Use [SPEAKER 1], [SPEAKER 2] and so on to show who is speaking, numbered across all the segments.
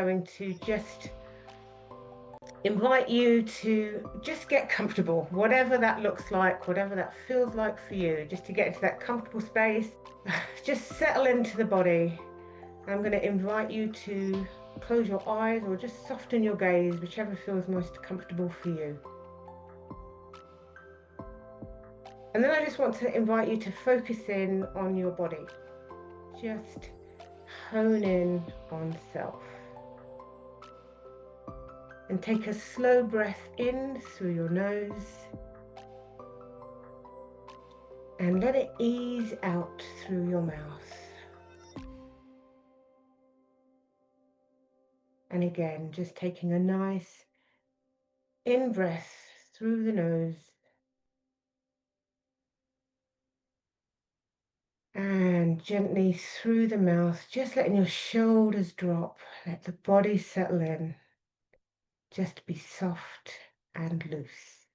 [SPEAKER 1] going to just invite you to just get comfortable, whatever that looks like, whatever that feels like for you, just to get into that comfortable space. Just settle into the body. I'm going to invite you to close your eyes or just soften your gaze, whichever feels most comfortable for you. And then I just want to invite you to focus in on your body. Just hone in on self. And take a slow breath in through your nose. And let it ease out through your mouth. And again, just taking a nice in-breath through the nose. And gently through the mouth, just letting your shoulders drop. Let the body settle in. Just be soft and loose.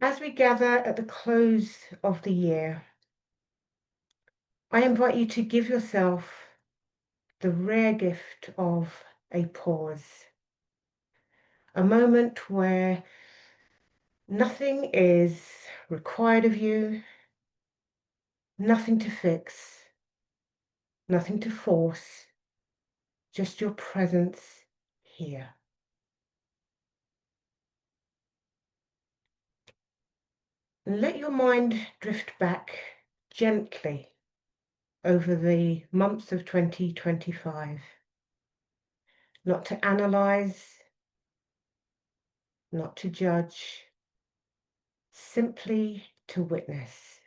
[SPEAKER 1] As we gather at the close of the year, I invite you to give yourself the rare gift of a pause. A moment where nothing is required of you, nothing to fix, nothing to force, just your presence here. And let your mind drift back gently over the months of 2025. Not to analyze, not to judge, simply to witness.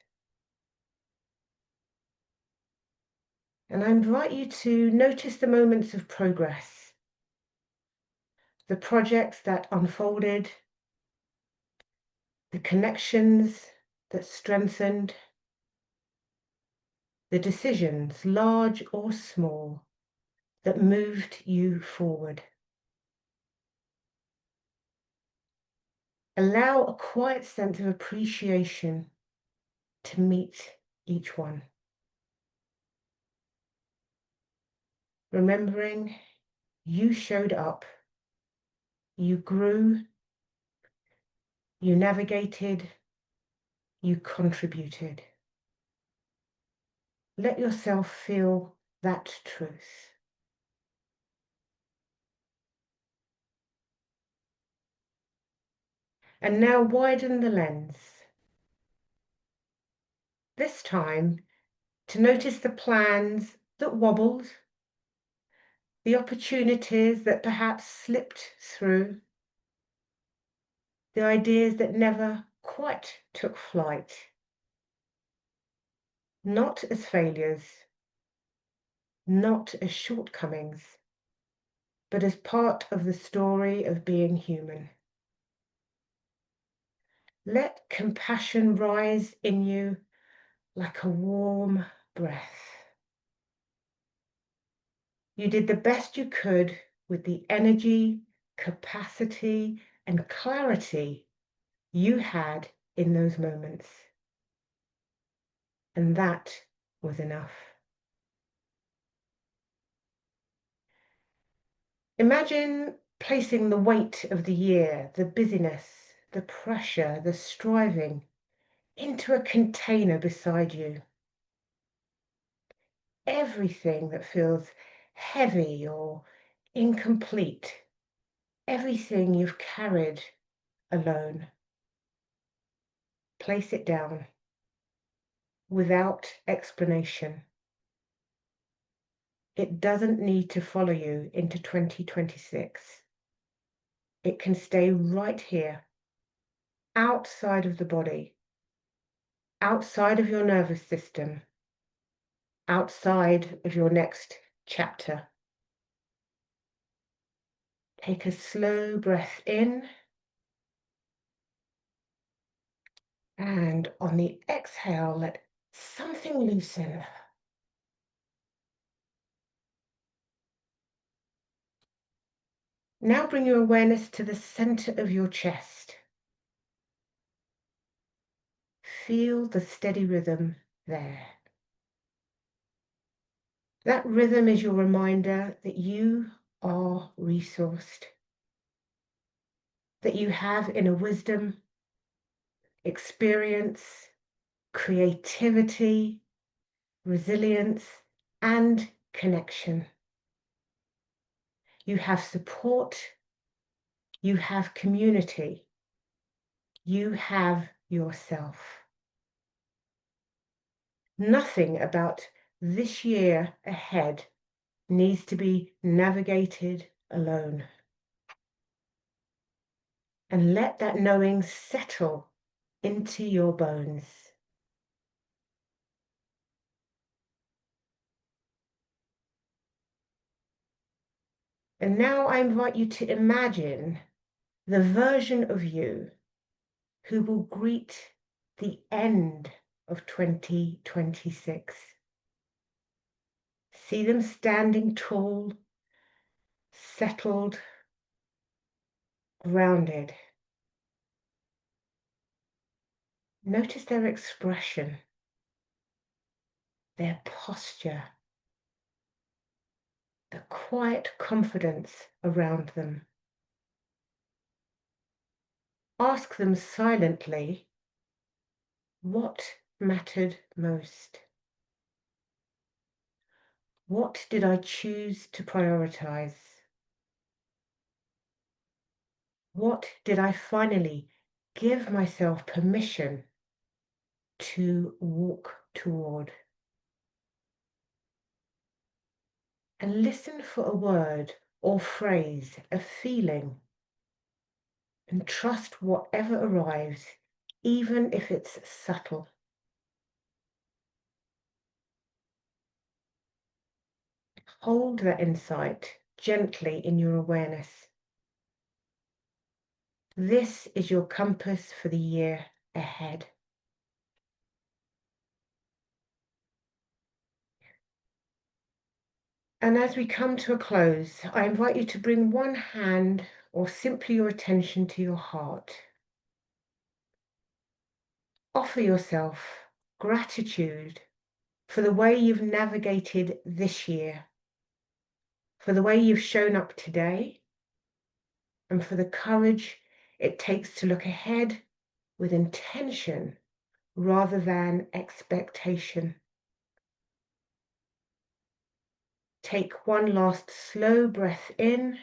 [SPEAKER 1] And I invite you to notice the moments of progress, the projects that unfolded, the connections that strengthened, the decisions, large or small, that moved you forward. Allow a quiet sense of appreciation to meet each one. Remembering you showed up, you grew, you navigated, you contributed. Let yourself feel that truth. And now widen the lens. This time, to notice the plans that wobbled, the opportunities that perhaps slipped through, the ideas that never quite took flight, not as failures, not as shortcomings, but as part of the story of being human. Let compassion rise in you like a warm breath. You did the best you could with the energy, capacity, and clarity you had in those moments. And that was enough. Imagine placing the weight of the year, the busyness, the pressure, the striving, into a container beside you. Everything that feels heavy or incomplete, everything you've carried alone. Place it down without explanation. It doesn't need to follow you into 2026. It can stay right here, outside of the body, outside of your nervous system, outside of your next chapter. Take a slow breath in, and on the exhale, let something loosen. Now bring your awareness to the center of your chest. Feel the steady rhythm there. That rhythm is your reminder that you are resourced, that you have inner wisdom, experience, creativity, resilience, and connection. You have support, you have community, you have yourself. Nothing about this year ahead needs to be navigated alone. And let that knowing settle into your bones. And now I invite you to imagine the version of you who will greet the end of 2026. See them standing tall, settled, grounded. Notice their expression, their posture, the quiet confidence around them. Ask them silently, what mattered most? What did I choose to prioritize? What did I finally give myself permission to walk toward? And listen for a word or phrase, a feeling, and trust whatever arrives, even if it's subtle. Hold that insight gently in your awareness. This is your compass for the year ahead. And as we come to a close, I invite you to bring one hand or simply your attention to your heart. Offer yourself gratitude for the way you've navigated this year, for the way you've shown up today, and for the courage it takes to look ahead with intention rather than expectation. Take one last slow breath in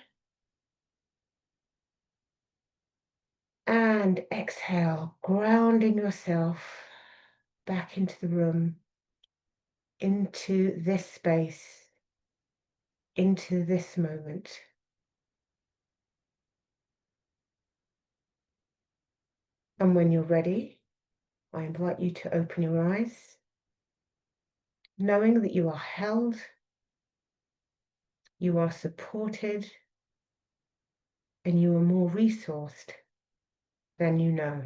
[SPEAKER 1] and exhale, grounding yourself back into the room, into this space, into this moment. And when you're ready, I invite you to open your eyes, knowing that you are held, you are supported, and you are more resourced than you know.